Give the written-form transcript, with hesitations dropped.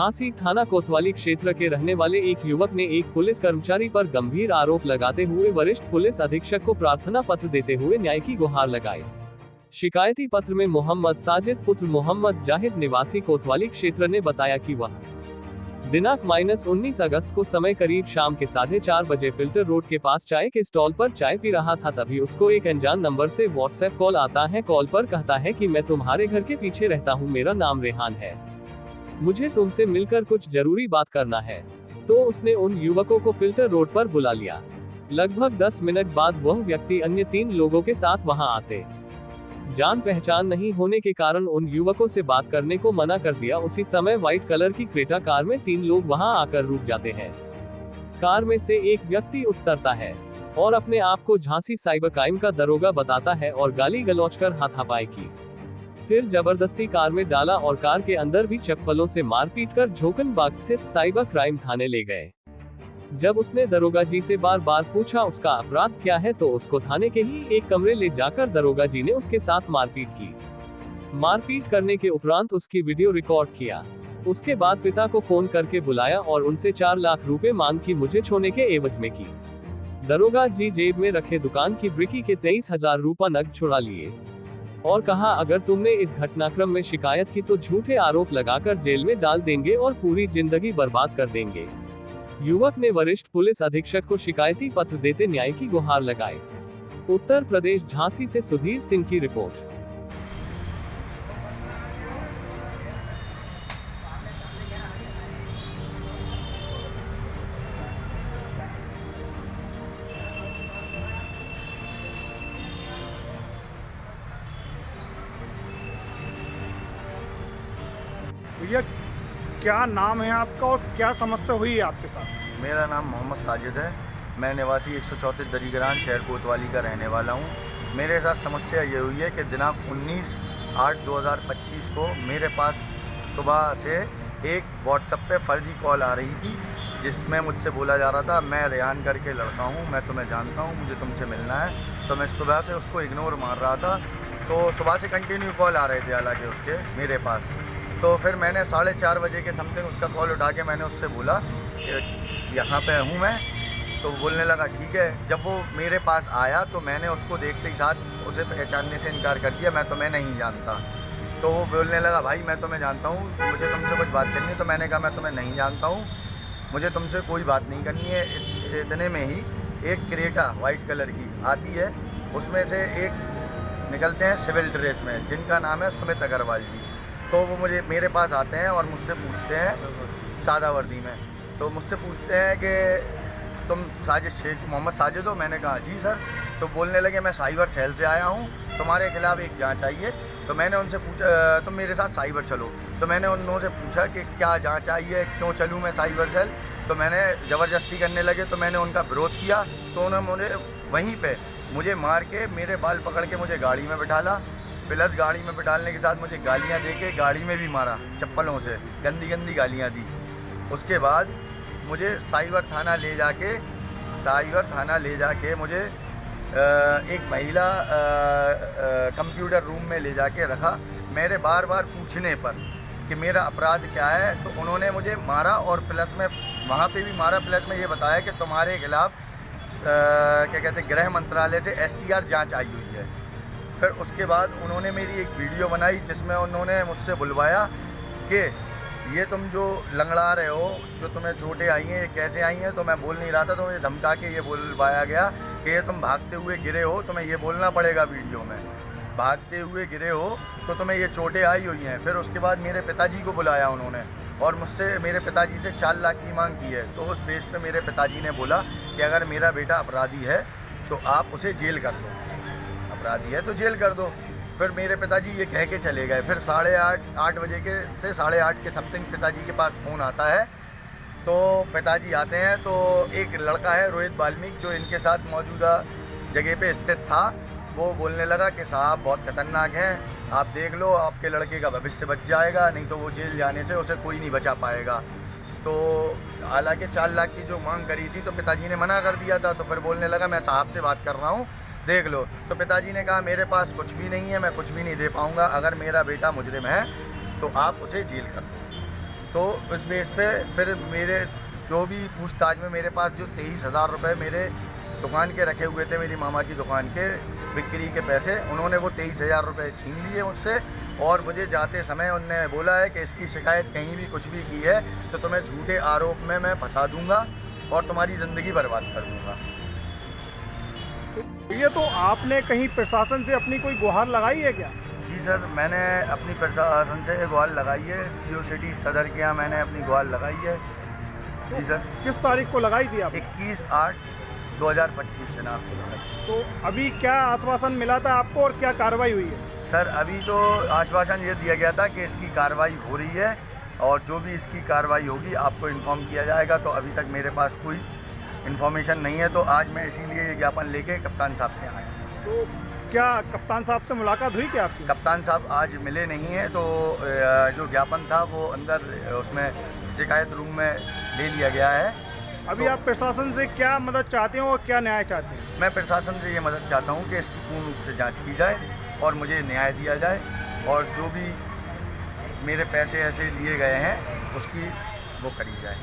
झांसी थाना कोतवाली क्षेत्र के रहने वाले एक युवक ने एक पुलिस कर्मचारी पर गंभीर आरोप लगाते हुए वरिष्ठ पुलिस अधीक्षक को प्रार्थना पत्र देते हुए न्याय की गुहार लगाई। शिकायती पत्र में मोहम्मद साजिद पुत्र मोहम्मद जाहिद निवासी कोतवाली क्षेत्र ने बताया कि वह दिनांक -19 अगस्त को समय करीब शाम के 4:30 बजे फिल्टर रोड के पास चाय के स्टॉल पर चाय पी रहा था। तभी उसको एक अनजान नंबर से व्हाट्सएप कॉल आता है। कॉल पर कहता है कि मैं तुम्हारे घर के पीछे रहता हूँ, मेरा नाम रेहान है, मुझे तुमसे मिलकर कुछ जरूरी बात करना है। तो उसने उन युवकों को फिल्टर रोड पर बुला लिया। लगभग 10 मिनट बाद वह व्यक्ति अन्य 3 लोगों के साथ वहां आते। जान पहचान नहीं होने के कारण उन युवकों से बात करने को मना कर दिया। उसी समय व्हाइट कलर की क्रेटा कार में 3 लोग वहां आकर रुक जाते हैं। कार में से एक व्यक्ति उतरता है और अपने आप को झांसी साइबर क्राइम का दरोगा बताता है और गाली गलौज कर हाथापाई की। फिर जबरदस्ती कार में डाला और कार के अंदर भी चप्पलों से मारपीट कर झोकनबाग स्थित साइबर क्राइम थाने ले गए। जब उसने दरोगा जी से बार बार पूछा उसका अपराध क्या है, तो उसको थाने के ही एक कमरे ले जाकर दरोगा जी ने उसके साथ मारपीट की। मारपीट करने के उपरांत उसकी वीडियो रिकॉर्ड किया। उसके बाद पिता को फोन करके बुलाया और उनसे 4 लाख रुपए मांग की मुझे छोड़ने के एवज में की। दरोगा जी जेब में रखे दुकान की ब्रिकी के 23,000 रुपए नकद छुड़ा लिए और कहा, अगर तुमने इस घटनाक्रम में शिकायत की तो झूठे आरोप लगाकर जेल में डाल देंगे और पूरी जिंदगी बर्बाद कर देंगे। युवक ने वरिष्ठ पुलिस अधीक्षक को शिकायती पत्र देते न्याय की गुहार लगाई। उत्तर प्रदेश झांसी से सुधीर सिंह की रिपोर्ट। भैया क्या नाम है आपका और क्या समस्या हुई है आपके साथ? मेरा नाम मोहम्मद साजिद है। मैं निवासी 134 दरीगरान शहर कोतवाली का रहने वाला हूँ। मेरे साथ समस्या ये हुई है कि दिनांक 19/8/2025 को मेरे पास सुबह से एक व्हाट्सएप पे फर्जी कॉल आ रही थी, जिसमें मुझसे बोला जा रहा था, मैं रेहान करके लड़का हूँ, मैं तुम्हें जानता हूँ, मुझे तुमसे मिलना है। तो मैं सुबह से उसको इग्नोर मार रहा था। तो सुबह से कंटिन्यू कॉल आ रहे थे हालांकि उसके मेरे पास। तो फिर मैंने 4:30 बजे के समथिंग उसका कॉल उठा के मैंने उससे बोला कि यहाँ पे हूँ मैं। तो बोलने लगा ठीक है। जब वो मेरे पास आया तो मैंने उसको देखते ही साथ उसे पहचानने से इनकार कर दिया, मैं तुम्हें नहीं जानता। तो वो बोलने लगा, भाई मैं तुम्हें जानता हूँ, मुझे तुमसे कुछ बात करनी है। तो मैंने कहा मैं तुम्हें नहीं जानता हूँ, मुझे तुमसे कोई बात नहीं करनी है। इतने में ही एक क्रेटा वाइट कलर की आती है, उसमें से एक निकलते हैं सिविल ड्रेस में, जिनका नाम है सुमित अग्रवाल जी। तो वो मेरे पास आते हैं और मुझसे पूछते हैं सादा वर्दी में। तो मुझसे पूछते हैं कि तुम साजिद शेख मोहम्मद साजिद हो? मैंने कहा जी सर। तो बोलने लगे, मैं साइबर सेल से आया हूँ, तुम्हारे खिलाफ़ एक जांच आई है। तो मैंने उनसे पूछा, तुम मेरे साथ साइबर चलो। तो मैंने उन लोगों से पूछा कि क्या जांच आई है, क्यों चलूँ मैं साइबर सेल। तो मैंने ज़बरदस्ती करने लगे, तो मैंने उनका विरोध किया। तो उन्होंने वहीं पर मुझे मार के मेरे बाल पकड़ के मुझे गाड़ी में बिठाला, प्लस गाड़ी में बिठालने के साथ मुझे गालियां दे के गाड़ी में भी मारा चप्पलों से, गंदी गंदी गालियां दी। उसके बाद मुझे साइबर थाना ले जाके मुझे एक महिला कंप्यूटर रूम में ले जाके रखा। मेरे बार बार पूछने पर कि मेरा अपराध क्या है, तो उन्होंने मुझे मारा और प्लस में वहाँ पे भी मारा, प्लस में ये बताया कि तुम्हारे खिलाफ़ क्या कहते हैं, गृह मंत्रालय से STR जाँच आई हुई है। फिर उसके बाद उन्होंने मेरी एक वीडियो बनाई, जिसमें उन्होंने मुझसे बुलवाया कि ये तुम जो लंगड़ा रहे हो, जो तुम्हें चोटें आई हैं, ये कैसे आई हैं। तो मैं बोल नहीं रहा था, तो मुझे धमका के ये बुलवाया गया कि ये तुम भागते हुए गिरे हो, तुम्हें ये बोलना पड़ेगा वीडियो में, भागते हुए गिरे हो तो तुम्हें ये चोटें आई हुई हैं। फिर उसके बाद मेरे पिताजी को बुलाया उन्होंने और मुझसे मेरे पिताजी से 4 लाख की मांग की है। तो उस बेस पे मेरे पिताजी ने बोला कि अगर मेरा बेटा अपराधी है तो आप उसे जेल कर दो, अपराधी है तो जेल कर दो। फिर मेरे पिताजी ये कह के चले गए। फिर 8:30 बजे से 8:30 के समथिंग पिताजी के पास फ़ोन आता है। तो पिताजी आते हैं तो एक लड़का है रोहित वाल्मीकि, जो इनके साथ मौजूदा जगह पे स्थित था, वो बोलने लगा कि साहब बहुत खतरनाक हैं, आप देख लो, आपके लड़के का भविष्य बच जाएगा, नहीं तो वो जेल जाने से उसे कोई नहीं बचा पाएगा। तो हालांकि 4 लाख की जो मांग करी थी तो पिताजी ने मना कर दिया था। तो फिर बोलने लगा, मैं साहब से बात कर रहा हूँ, देख लो। तो पिताजी ने कहा, मेरे पास कुछ भी नहीं है, मैं कुछ भी नहीं दे पाऊँगा, अगर मेरा बेटा मुजरिम है तो आप उसे जेल कर दो। तो उस बेस पे फिर मेरे जो भी पूछताछ में मेरे पास जो 23,000 रुपये मेरे दुकान के रखे हुए थे, मेरी मामा की दुकान के बिक्री के पैसे, उन्होंने वो 23,000 रुपये छीन लिए मुझसे। और मुझे जाते समय उनने बोला है कि इसकी शिकायत कहीं भी कुछ भी की है तो तुम्हें झूठे आरोप में मैं फंसा दूंगा और तुम्हारी ज़िंदगी बर्बाद कर दूंगा। ये तो आपने कहीं प्रशासन से अपनी कोई गुहार लगाई है क्या? जी सर, मैंने अपनी प्रशासन से गुहार लगाई है। CO सिटी सदर के यहाँ मैंने अपनी गुहार लगाई है। जी सर। किस तारीख को लगाई थी आप? 21/8/2025 जनाब को लगाई। तो अभी क्या आश्वासन मिला था आपको और क्या कार्रवाई हुई है? सर अभी तो आश्वासन ये दिया गया था कि इसकी कार्रवाई हो रही है और जो भी इसकी कार्रवाई होगी आपको इन्फॉर्म किया जाएगा। तो अभी तक मेरे पास कोई इन्फॉर्मेशन नहीं है, तो आज मैं इसीलिए ये ज्ञापन लेके कप्तान साहब के यहाँ आया। तो क्या कप्तान साहब से मुलाकात हुई क्या आपकी? कप्तान साहब आज मिले नहीं हैं, तो जो ज्ञापन था वो अंदर उसमें शिकायत रूम में ले लिया गया है। अभी तो आप प्रशासन से क्या मदद चाहते हो और क्या न्याय चाहते हैं? मैं प्रशासन से ये मदद चाहता हूँ कि इसकी पूर्ण रूप से जांच की जाए और मुझे न्याय दिया जाए और जो भी मेरे पैसे ऐसे लिए गए हैं उसकी वो करी जाए।